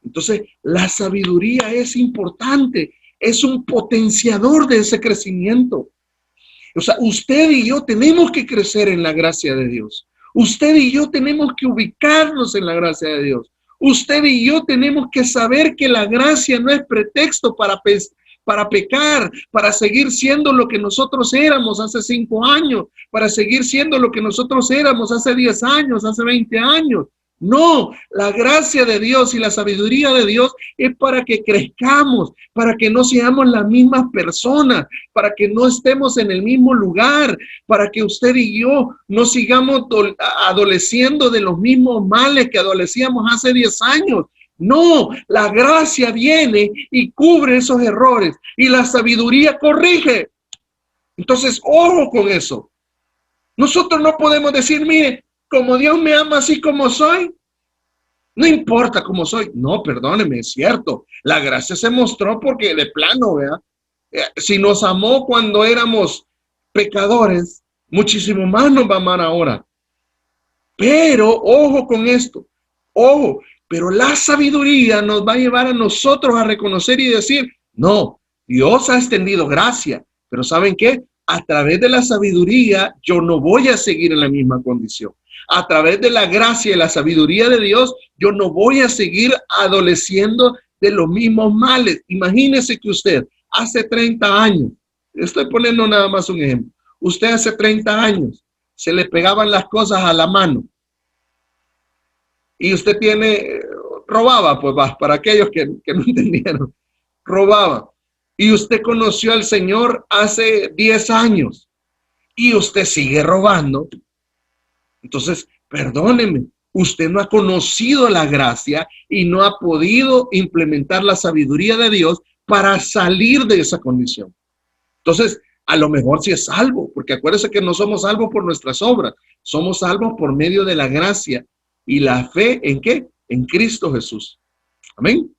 Entonces, la sabiduría es importante, es un potenciador de ese crecimiento. O sea, usted y yo tenemos que crecer en la gracia de Dios. Usted y yo tenemos que ubicarnos en la gracia de Dios. Usted y yo tenemos que saber que la gracia no es pretexto para pecar, para seguir siendo lo que nosotros éramos hace 5 años, para seguir siendo lo que nosotros éramos hace 10 años, hace 20 años. No, la gracia de Dios y la sabiduría de Dios es para que crezcamos, para que no seamos las mismas personas, para que no estemos en el mismo lugar, para que usted y yo no sigamos adoleciendo de los mismos males que adolecíamos hace 10 años. No, la gracia viene y cubre esos errores y la sabiduría corrige. Entonces, ojo con eso. Nosotros no podemos decir, mire, como Dios me ama así como soy, no importa cómo soy. No, perdóneme, es cierto. La gracia se mostró porque de plano, ¿verdad? Si nos amó cuando éramos pecadores, muchísimo más nos va a amar ahora. Pero, ojo con esto, ojo, pero la sabiduría nos va a llevar a nosotros a reconocer y decir, no, Dios ha extendido gracia, pero ¿saben qué? A través de la sabiduría yo no voy a seguir en la misma condición. A través de la gracia y la sabiduría de Dios, yo no voy a seguir adoleciendo de los mismos males. Imagínese que usted hace 30 años, estoy poniendo nada más un ejemplo, usted hace 30 años se le pegaban las cosas a la mano y usted robaba, pues para aquellos que no entendieron, robaba. Y usted conoció al Señor hace 10 años y usted sigue robando. Entonces, perdóneme, usted no ha conocido la gracia y no ha podido implementar la sabiduría de Dios para salir de esa condición. Entonces, a lo mejor sí es salvo, porque acuérdese que no somos salvos por nuestras obras, somos salvos por medio de la gracia y la fe, ¿en qué? En Cristo Jesús. Amén.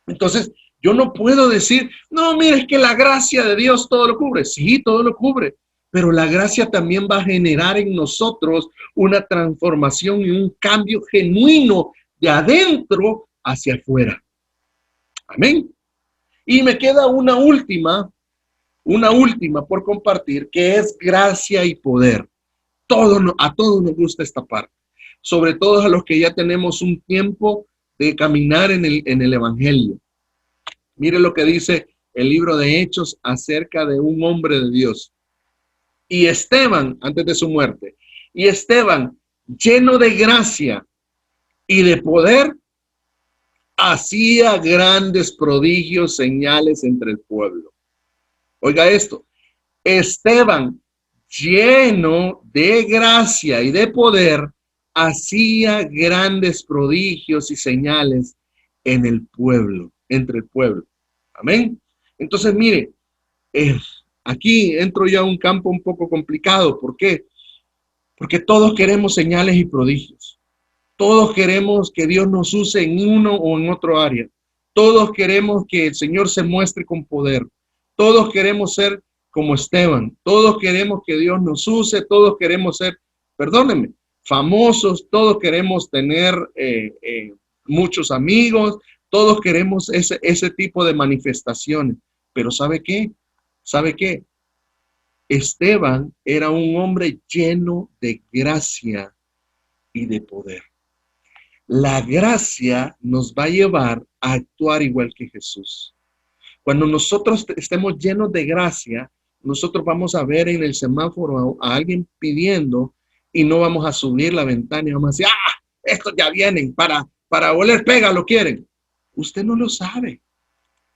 Entonces, yo no puedo decir, no, mire, es que la gracia de Dios todo lo cubre. Sí, todo lo cubre. Pero la gracia también va a generar en nosotros una transformación y un cambio genuino de adentro hacia afuera. Amén. Y me queda una última una última por compartir, que es gracia y poder. A todos nos gusta esta parte, sobre todo a los que ya tenemos un tiempo de caminar en el Evangelio. Mire lo que dice el libro de Hechos acerca de un hombre de Dios. Y Esteban, antes de su muerte, y Esteban, lleno de gracia y de poder, hacía grandes prodigios, señales entre el pueblo. Oiga esto, Esteban, lleno de gracia y de poder, hacía grandes prodigios y señales en el pueblo, entre el pueblo. Amén. Entonces, mire, aquí entro ya a un campo un poco complicado. ¿Por qué? Porque todos queremos señales y prodigios. Todos queremos que Dios nos use en uno o en otro área. Todos queremos que el Señor se muestre con poder. Todos queremos ser como Esteban. Todos queremos que Dios nos use. Todos queremos ser, perdónenme, famosos. Todos queremos tener muchos amigos. Todos queremos ese tipo de manifestaciones. Pero ¿sabe qué? ¿Sabe qué? Esteban era un hombre lleno de gracia y de poder. La gracia nos va a llevar a actuar igual que Jesús. Cuando nosotros estemos llenos de gracia, nosotros vamos a ver en el semáforo a alguien pidiendo y no vamos a subir la ventana y vamos a decir, estos ya vienen para oler pega, lo quieren. Usted no lo sabe.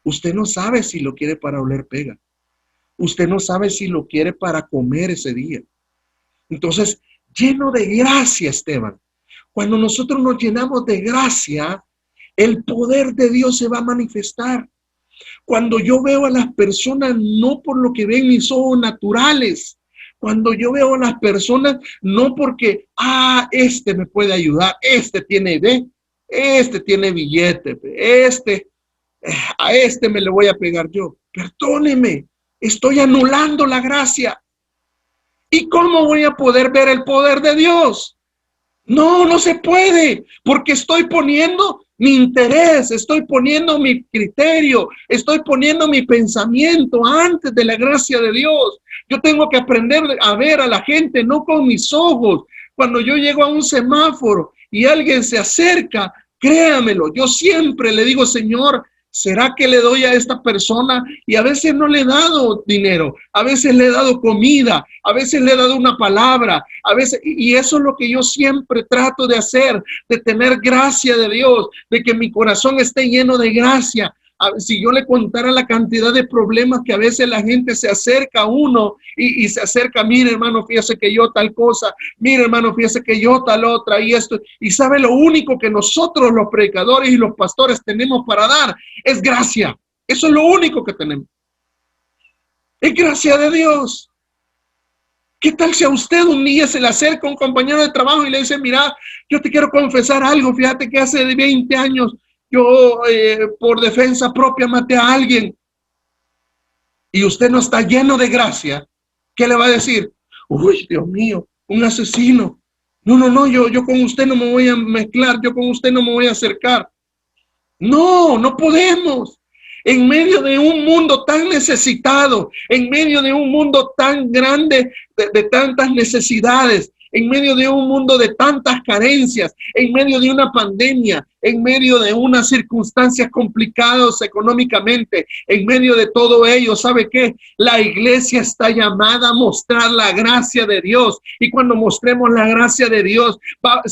Usted no sabe si lo quiere para oler pega. Usted no sabe si lo quiere para comer ese día. Entonces, lleno de gracia, Esteban. Cuando nosotros nos llenamos de gracia, el poder de Dios se va a manifestar. Cuando yo veo a las personas no por lo que ven mis ojos naturales, cuando yo veo a las personas no porque, este me puede ayudar, este tiene idea, este tiene billete, a este me le voy a pegar yo. Perdóneme, estoy anulando la gracia. ¿Y cómo voy a poder ver el poder de Dios? No se puede, porque estoy poniendo mi interés, estoy poniendo mi criterio, estoy poniendo mi pensamiento antes de la gracia de Dios. Yo tengo que aprender a ver a la gente no con mis ojos. Cuando yo llego a un semáforo y alguien se acerca, créamelo, yo siempre le digo, Señor, ¿será que le doy a esta persona? Y a veces no le he dado dinero, a veces le he dado comida, a veces le he dado una palabra, a veces, y eso es lo que yo siempre trato de hacer, de tener gracia de Dios, de que mi corazón esté lleno de gracia. Si yo le contara la cantidad de problemas que a veces la gente se acerca a uno y se acerca, mire hermano, fíjese que yo tal cosa, mire hermano, fíjese que yo tal otra y esto, y sabe lo único que nosotros los predicadores y los pastores tenemos para dar es gracia. Eso es lo único que tenemos. Es gracia de Dios. ¿Qué tal si a usted un día se le acerca un compañero de trabajo y le dice, mira, yo te quiero confesar algo, fíjate que hace 20 años yo por defensa propia maté a alguien, y usted no está lleno de gracia? ¿Qué le va a decir? Uy, Dios mío, un asesino. No, yo con usted no me voy a mezclar, yo con usted no me voy a acercar. No podemos. En medio de un mundo tan necesitado, en medio de un mundo tan grande de tantas necesidades, en medio de un mundo de tantas carencias, en medio de una pandemia, en medio de unas circunstancias complicadas económicamente, en medio de todo ello, ¿sabe qué? La iglesia está llamada a mostrar la gracia de Dios, y cuando mostremos la gracia de Dios,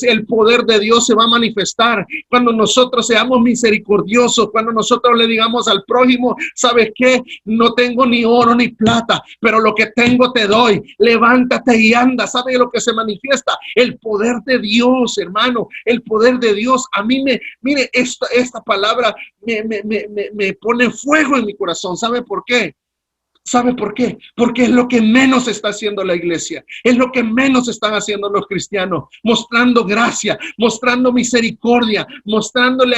el poder de Dios se va a manifestar. Cuando nosotros seamos misericordiosos, cuando nosotros le digamos al prójimo, ¿sabes qué? No tengo ni oro ni plata, pero lo que tengo te doy, levántate y anda. ¿Sabe lo que se manifiesta? El poder de Dios, hermano, el poder de Dios. A mí mire, esta palabra me pone fuego en mi corazón. ¿Sabe por qué? ¿Sabe por qué? Porque es lo que menos está haciendo la iglesia, es lo que menos están haciendo los cristianos, mostrando gracia, mostrando misericordia, mostrándole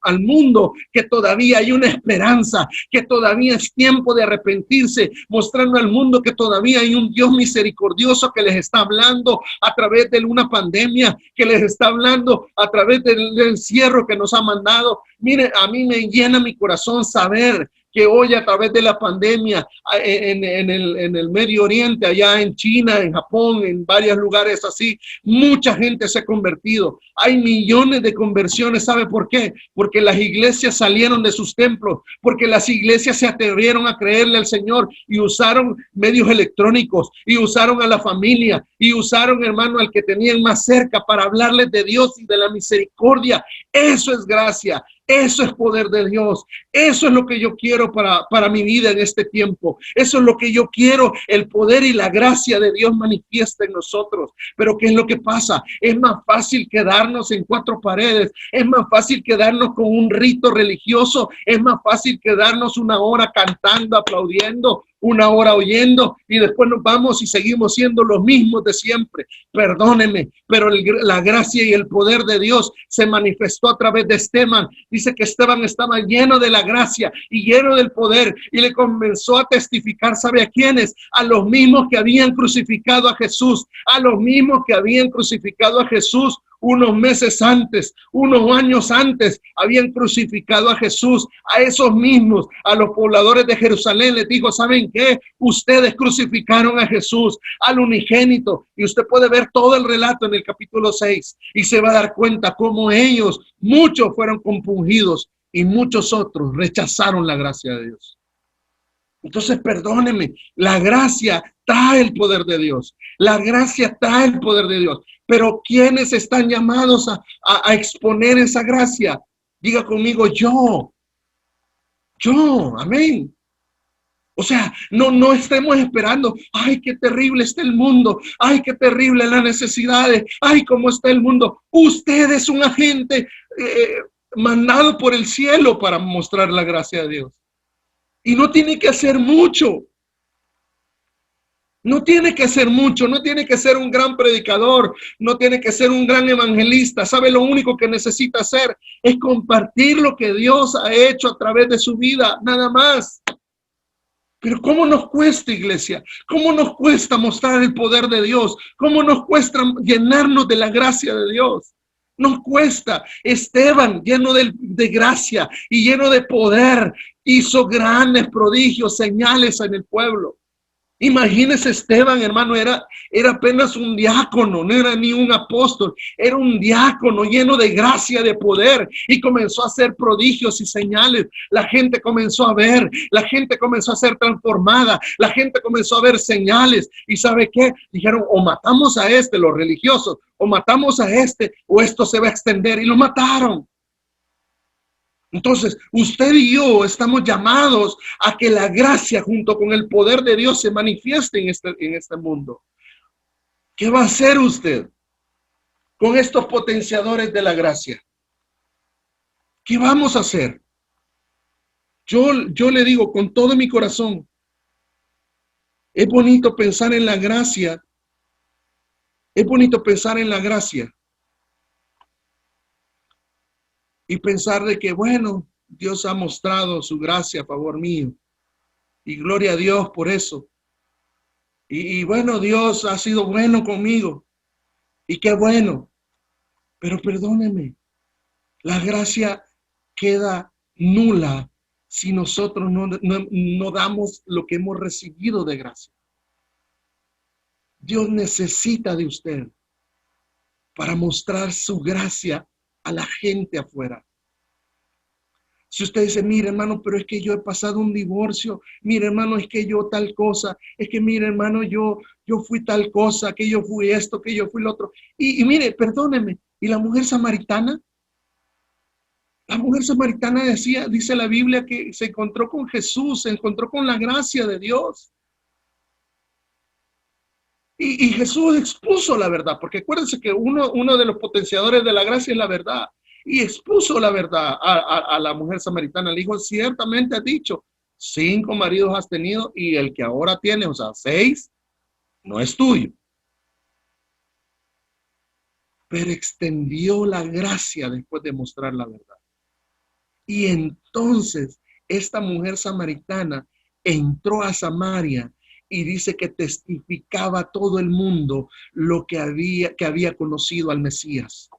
al mundo que todavía hay una esperanza, que todavía es tiempo de arrepentirse, mostrando al mundo que todavía hay un Dios misericordioso que les está hablando a través de una pandemia, que les está hablando a través del encierro que nos ha mandado. Mire, a mí me llena mi corazón saber que hoy a través de la pandemia en el Medio Oriente, allá en China, en Japón, en varios lugares así, mucha gente se ha convertido. Hay millones de conversiones. ¿Sabe por qué? Porque las iglesias salieron de sus templos, porque las iglesias se atrevieron a creerle al Señor y usaron medios electrónicos y usaron a la familia y usaron, hermano, al que tenían más cerca para hablarles de Dios y de la misericordia. Eso es gracia. Eso es poder de Dios. Eso es lo que yo quiero para mi vida en este tiempo. Eso es lo que yo quiero. El poder y la gracia de Dios manifiesta en nosotros. Pero ¿qué es lo que pasa? Es más fácil quedarnos en cuatro paredes. Es más fácil quedarnos con un rito religioso. Es más fácil quedarnos una hora cantando, aplaudiendo, una hora oyendo y después nos vamos y seguimos siendo los mismos de siempre. Perdónenme, pero la gracia y el poder de Dios se manifestó a través de Esteban. Dice que Esteban estaba lleno de la gracia y lleno del poder y le comenzó a testificar. ¿Sabe a quiénes? A los mismos que habían crucificado a Jesús, a los mismos que habían crucificado a Jesús unos meses antes, unos años antes, habían crucificado a Jesús. A esos mismos, a los pobladores de Jerusalén, les dijo: ¿saben qué? Ustedes crucificaron a Jesús, al unigénito. Y usted puede ver todo el relato en el capítulo 6 y se va a dar cuenta cómo ellos, muchos fueron compungidos y muchos otros rechazaron la gracia de Dios. Entonces, perdónenme, la gracia trae el poder de Dios. La gracia trae el poder de Dios. Pero ¿quiénes están llamados a exponer esa gracia? Diga conmigo: yo, amén. O sea, no estemos esperando: ay, qué terrible está el mundo, ay, qué terrible las necesidades, ay, cómo está el mundo. Usted es un agente mandado por el cielo para mostrar la gracia de Dios. Y no tiene que hacer mucho. No tiene que ser mucho, no tiene que ser un gran predicador, no tiene que ser un gran evangelista. ¿Sabe? Lo único que necesita hacer es compartir lo que Dios ha hecho a través de su vida, nada más. Pero ¿cómo nos cuesta, iglesia? ¿Cómo nos cuesta mostrar el poder de Dios? ¿Cómo nos cuesta llenarnos de la gracia de Dios? Nos cuesta. Esteban, lleno de gracia y lleno de poder, hizo grandes prodigios, señales en el pueblo. Imagínese, Esteban, hermano, era apenas un diácono, no era ni un apóstol, era un diácono lleno de gracia, de poder, y comenzó a hacer prodigios y señales. La gente comenzó a ver, la gente comenzó a ser transformada, la gente comenzó a ver señales. ¿Y sabe qué? Dijeron: o matamos a este, los religiosos, o matamos a este, o esto se va a extender, y lo mataron. Entonces, usted y yo estamos llamados a que la gracia junto con el poder de Dios se manifieste en este mundo. ¿Qué va a hacer usted con estos potenciadores de la gracia? ¿Qué vamos a hacer? Yo le digo con todo mi corazón, es bonito pensar en la gracia. Es bonito pensar en la gracia. Y pensar de que, bueno, Dios ha mostrado su gracia a favor mío. Y gloria a Dios por eso. Y bueno, Dios ha sido bueno conmigo. Y qué bueno. Pero perdóneme, la gracia queda nula si nosotros no damos lo que hemos recibido de gracia. Dios necesita de usted para mostrar su gracia a la gente afuera. Si usted dice: mire, hermano, pero es que yo he pasado un divorcio, mire, hermano, es que yo tal cosa, es que mire, hermano, yo fui tal cosa, que yo fui esto, que yo fui lo otro. Y mire, perdóneme, ¿y la mujer samaritana? La mujer samaritana dice la Biblia que se encontró con Jesús, se encontró con la gracia de Dios. Y Jesús expuso la verdad, porque acuérdense que uno de los potenciadores de la gracia es la verdad. Y expuso la verdad a la mujer samaritana. Le dijo: ciertamente has dicho, 5 maridos has tenido y el que ahora tienes, o sea, 6, no es tuyo. Pero extendió la gracia después de mostrar la verdad. Y entonces esta mujer samaritana entró a Samaria y dice que testificaba a todo el mundo lo que había conocido al Mesías.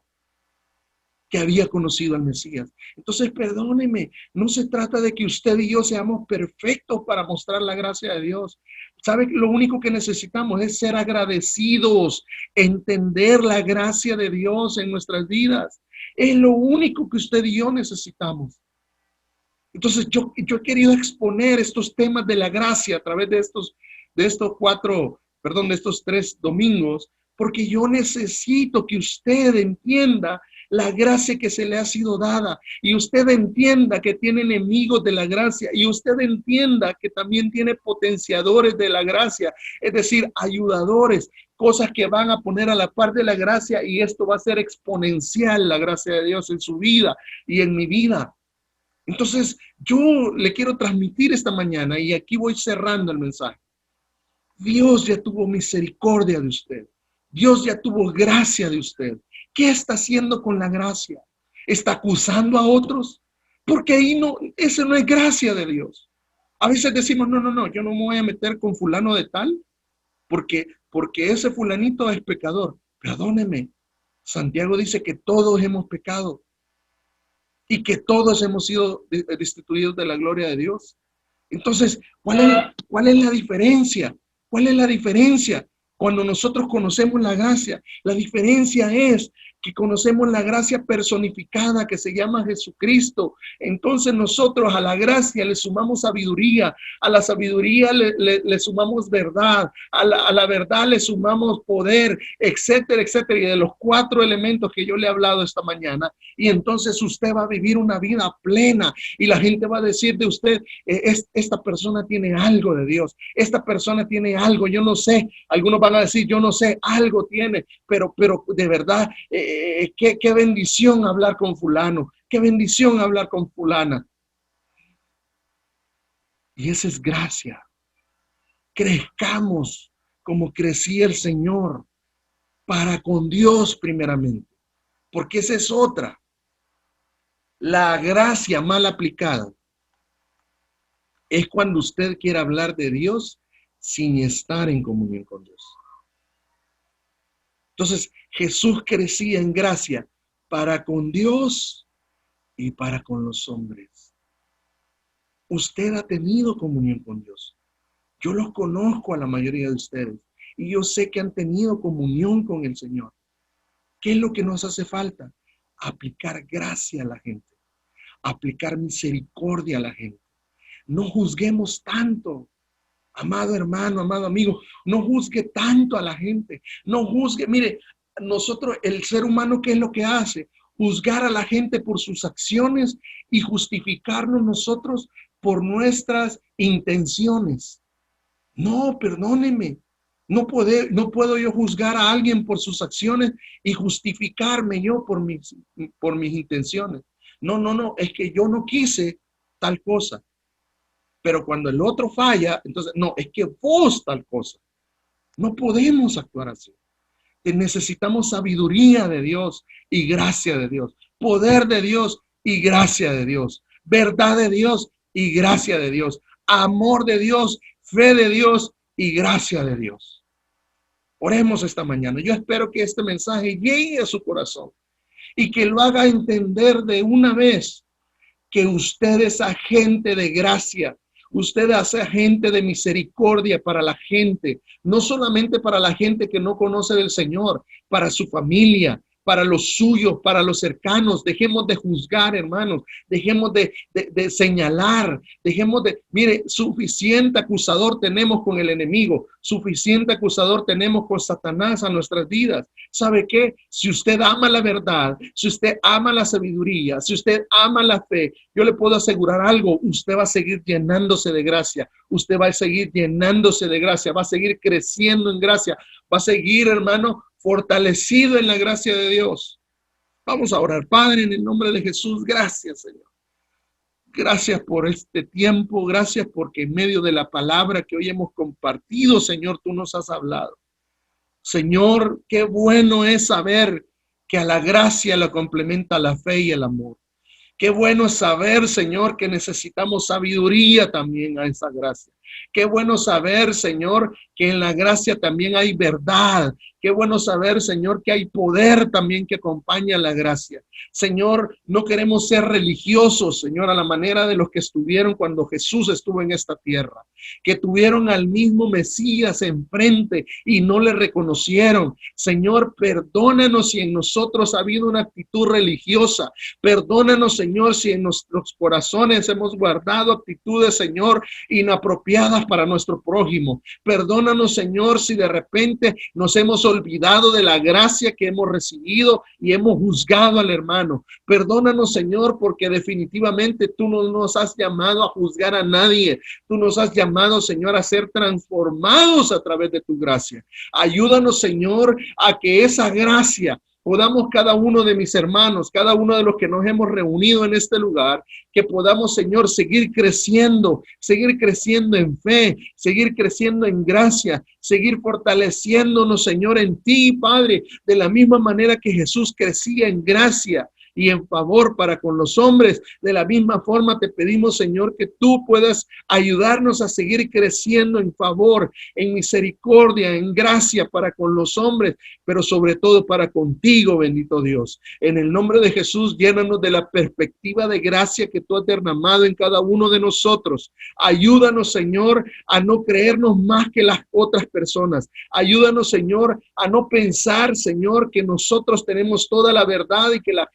que había conocido al Mesías. Entonces, perdóneme, no se trata de que usted y yo seamos perfectos para mostrar la gracia de Dios. ¿Sabe? Lo único que necesitamos es ser agradecidos, entender la gracia de Dios en nuestras vidas. Es lo único que usted y yo necesitamos. Entonces, yo he querido exponer estos temas de la gracia a través de estos 3 domingos, porque yo necesito que usted entienda la gracia que se le ha sido dada, y usted entienda que tiene enemigos de la gracia, y usted entienda que también tiene potenciadores de la gracia, es decir, ayudadores, cosas que van a poner a la par de la gracia, y esto va a ser exponencial, la gracia de Dios en su vida y en mi vida. Entonces, yo le quiero transmitir esta mañana, y aquí voy cerrando el mensaje. Dios ya tuvo misericordia de usted. Dios ya tuvo gracia de usted. ¿Qué está haciendo con la gracia? ¿Está acusando a otros? Porque ahí no, eso no es gracia de Dios. A veces decimos, no, yo no me voy a meter con fulano de tal, porque ese fulanito es pecador. Perdóneme, Santiago dice que todos hemos pecado y que todos hemos sido destituidos de la gloria de Dios. Entonces, ¿cuál es la diferencia? ¿Cuál es la diferencia cuando nosotros conocemos la gracia? La diferencia es que conocemos la gracia personificada que se llama Jesucristo. Entonces nosotros a la gracia le sumamos sabiduría, a la sabiduría le sumamos verdad, a la verdad le sumamos poder, etcétera, etcétera. Y de los 4 elementos que yo le he hablado esta mañana, y entonces usted va a vivir una vida plena, y la gente va a decir de usted, esta persona tiene algo de Dios, esta persona tiene algo, yo no sé, algunos van a decir, yo no sé, algo tiene, pero de verdad, qué bendición hablar con fulano, qué bendición hablar con fulana. Y esa es gracia. Crezcamos como crecía el Señor, para con Dios primeramente, porque esa es otra. La gracia mal aplicada es cuando usted quiere hablar de Dios sin estar en comunión con Dios. Entonces, Jesús crecía en gracia para con Dios y para con los hombres. Usted ha tenido comunión con Dios. Yo los conozco a la mayoría de ustedes, y yo sé que han tenido comunión con el Señor. ¿Qué es lo que nos hace falta? Aplicar gracia a la gente, aplicar misericordia a la gente. No juzguemos tanto. Amado hermano, amado amigo, no juzgue tanto a la gente, no juzgue. Mire, nosotros, el ser humano, ¿qué es lo que hace? Juzgar a la gente por sus acciones y justificarnos nosotros por nuestras intenciones. No, perdóneme, no puedo yo juzgar a alguien por sus acciones y justificarme yo por mis intenciones. No, es que yo no quise tal cosa. Pero cuando el otro falla, entonces, no, es que vos tal cosa. No podemos actuar así. Necesitamos sabiduría de Dios y gracia de Dios. Poder de Dios y gracia de Dios. Verdad de Dios y gracia de Dios. Amor de Dios, fe de Dios y gracia de Dios. Oremos esta mañana. Yo espero que este mensaje llegue a su corazón y que lo haga entender de una vez que usted es agente de gracia. Usted hace agente de misericordia para la gente, no solamente para la gente que no conoce del Señor, para su familia, para los suyos, para los cercanos. Dejemos de juzgar, hermanos, dejemos de señalar, mire, suficiente acusador tenemos con el enemigo, suficiente acusador tenemos con Satanás a nuestras vidas. ¿Sabe qué? Si usted ama la verdad, si usted ama la sabiduría, si usted ama la fe, yo le puedo asegurar algo, usted va a seguir llenándose de gracia, usted va a seguir llenándose de gracia, va a seguir creciendo en gracia, va a seguir, hermano, fortalecido en la gracia de Dios. Vamos a orar. Padre, en el nombre de Jesús, gracias, Señor. Gracias por este tiempo, gracias porque en medio de la palabra que hoy hemos compartido, Señor, tú nos has hablado. Señor, qué bueno es saber que a la gracia la complementa la fe y el amor. Qué bueno es saber, Señor, que necesitamos sabiduría también a esa gracia. Qué bueno saber, Señor, que en la gracia también hay verdad, Qué bueno saber, Señor, que hay poder también que acompaña la gracia. Señor, no queremos ser religiosos, Señor, a la manera de los que estuvieron cuando Jesús estuvo en esta tierra, que tuvieron al mismo Mesías enfrente y no le reconocieron. Señor, perdónanos si en nosotros ha habido una actitud religiosa. Perdónanos, Señor, si en nuestros corazones hemos guardado actitudes, Señor, inapropiadas para nuestro prójimo. Perdónanos, Señor, si de repente nos hemos olvidado de la gracia que hemos recibido y hemos juzgado al hermano. Perdónanos, Señor, porque definitivamente tú no nos has llamado a juzgar a nadie. Tú nos has llamado, Señor, a ser transformados a través de tu gracia. Ayúdanos, Señor, a que esa gracia podamos cada uno de mis hermanos, cada uno de los que nos hemos reunido en este lugar, que podamos, Señor, seguir creciendo en fe, seguir creciendo en gracia, seguir fortaleciéndonos, Señor, en ti, Padre, de la misma manera que Jesús crecía en gracia y en favor para con los hombres. De la misma forma te pedimos, Señor, que tú puedas ayudarnos a seguir creciendo en favor, en misericordia, en gracia para con los hombres, pero sobre todo para contigo, bendito Dios. En el nombre de Jesús, llénanos de la perspectiva de gracia que tú has derramado en cada uno de nosotros. Ayúdanos, Señor, a no creernos más que las otras personas. Ayúdanos, Señor, a no pensar, Señor, que nosotros tenemos toda la verdad y que la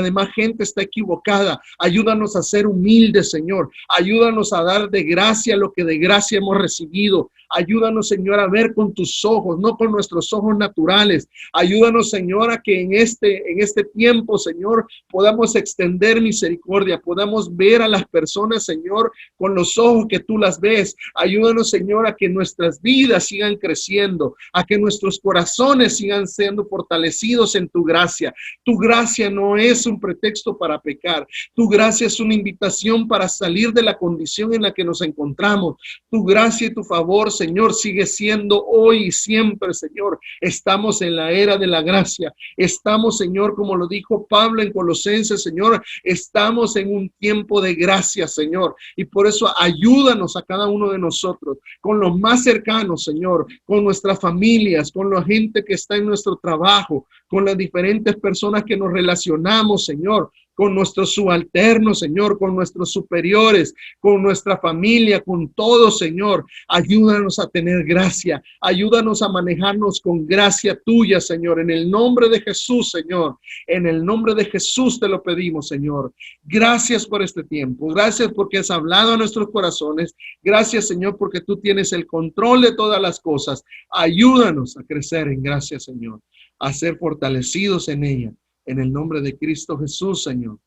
demás gente está equivocada. Ayúdanos a ser humildes, Señor. Ayúdanos a dar de gracia lo que de gracia hemos recibido. Ayúdanos, Señor, a ver con tus ojos, no con nuestros ojos naturales. Ayúdanos, Señor, a que en este tiempo, Señor, podamos extender misericordia, podamos ver a las personas, Señor, con los ojos que tú las ves. Ayúdanos, Señor, a que nuestras vidas sigan creciendo, a que nuestros corazones sigan siendo fortalecidos en tu gracia. Tu gracia no es un pretexto para pecar. Tu gracia es una invitación para salir de la condición en la que nos encontramos. Tu gracia y tu favor, Señor, sigue siendo hoy y siempre, Señor. Estamos en la era de la gracia. Estamos, Señor, como lo dijo Pablo en Colosenses, Señor, estamos en un tiempo de gracia, Señor. Y por eso ayúdanos a cada uno de nosotros, con los más cercanos, Señor, con nuestras familias, con la gente que está en nuestro trabajo, con las diferentes personas que nos relacionamos, Señor, con nuestros subalternos, Señor, con nuestros superiores, con nuestra familia, con todo, Señor. Ayúdanos a tener gracia, ayúdanos a manejarnos con gracia tuya, Señor, en el nombre de Jesús, Señor. En el nombre de Jesús te lo pedimos, Señor. Gracias por este tiempo, gracias porque has hablado a nuestros corazones. Gracias, Señor, porque tú tienes el control de todas las cosas. Ayúdanos a crecer en gracia, Señor, a ser fortalecidos en ella. En el nombre de Cristo Jesús, Señor.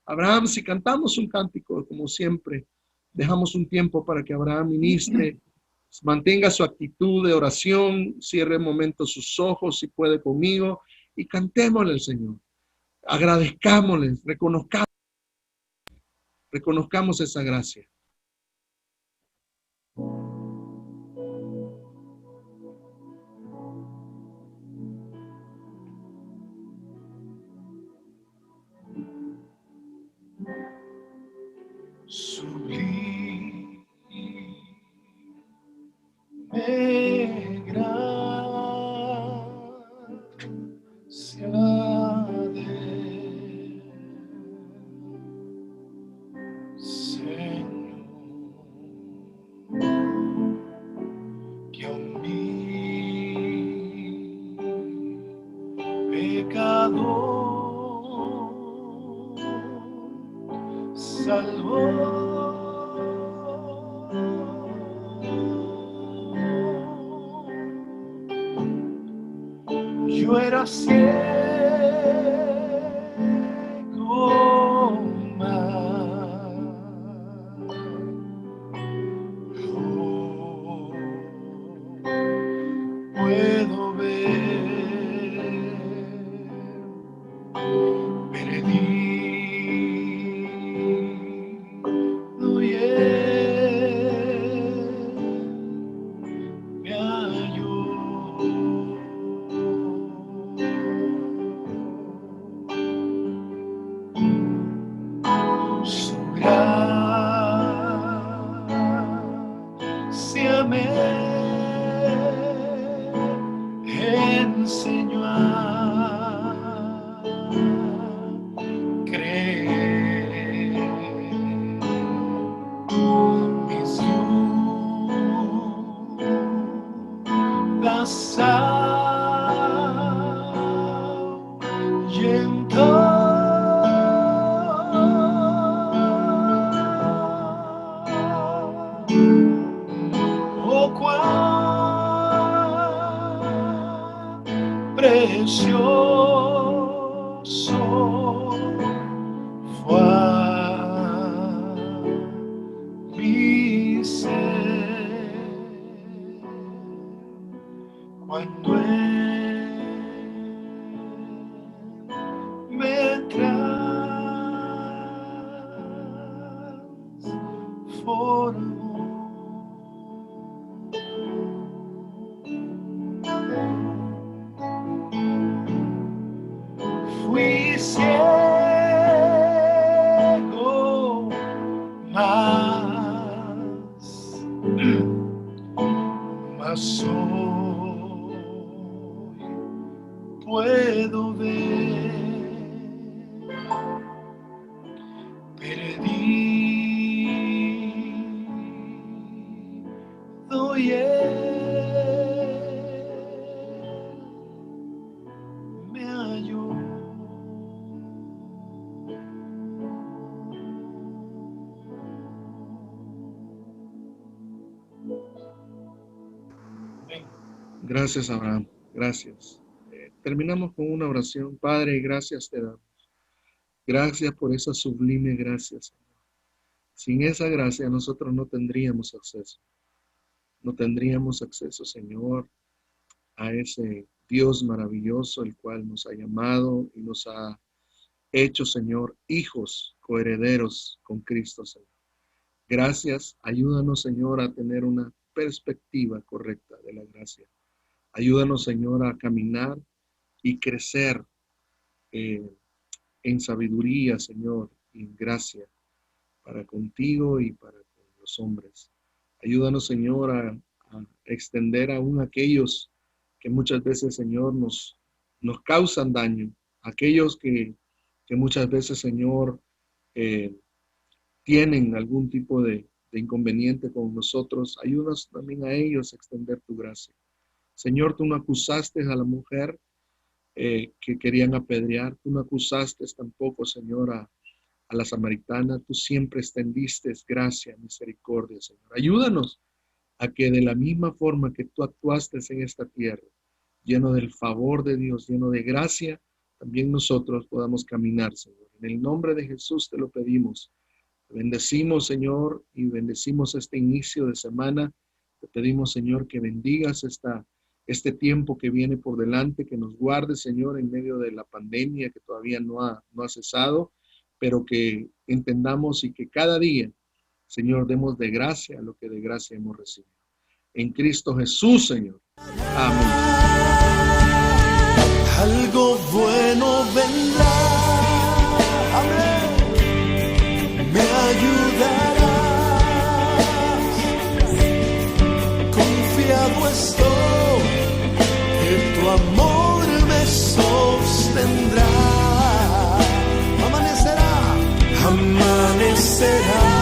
Abraham, si cantamos un cántico, como siempre, dejamos un tiempo para que Abraham ministre, mantenga su actitud de oración, cierre un momento sus ojos, si puede conmigo, y cantémosle al Señor. Agradezcámosle, reconozcamos esa gracia. Sublime gracia del Señor, que a mí, pecador, salvó. Yo era ciego, mas puedo ver, perdido y él me halló. Su gracia me más ahuyentó. Oh, cuán precioso fue mi ser cuando Él me transformó. Fui ciego, mas hoy puedo ver. Perdido y Él me halló. Gracias, Abraham. Gracias. Terminamos con una oración. Padre, gracias te damos. Gracias por esa sublime gracia, Señor. Sin esa gracia nosotros no tendríamos acceso. No tendríamos acceso, Señor, a ese Dios maravilloso, el cual nos ha llamado y nos ha hecho, Señor, hijos coherederos con Cristo, Señor. Gracias. Ayúdanos, Señor, a tener una perspectiva correcta de la gracia. Ayúdanos, Señor, a caminar y crecer en sabiduría, Señor, y en gracia para contigo y para con los hombres. Ayúdanos, Señor, a extender aún aquellos que muchas veces, Señor, nos causan daño. Aquellos que muchas veces, Señor, tienen algún tipo de inconveniente con nosotros. Ayúdanos también a ellos a extender tu gracia. Señor, tú no acusaste a la mujer que querían apedrear. Tú no acusaste tampoco, Señor, a la samaritana. Tú siempre extendiste gracia, misericordia, Señor. Ayúdanos a que de la misma forma que tú actuaste en esta tierra, lleno del favor de Dios, lleno de gracia, también nosotros podamos caminar, Señor. En el nombre de Jesús te lo pedimos. Te bendecimos, Señor, y bendecimos este inicio de semana. Te pedimos, Señor, que bendigas este tiempo que viene por delante, que nos guarde, Señor, en medio de la pandemia que todavía no ha cesado, pero que entendamos y que cada día, Señor, demos de gracia lo que de gracia hemos recibido. En Cristo Jesús, Señor. Amén. Algo bueno vendrá. Amén. Me ayudarás. Confiado estoy que tu amor me sostendrá. Amanecerá.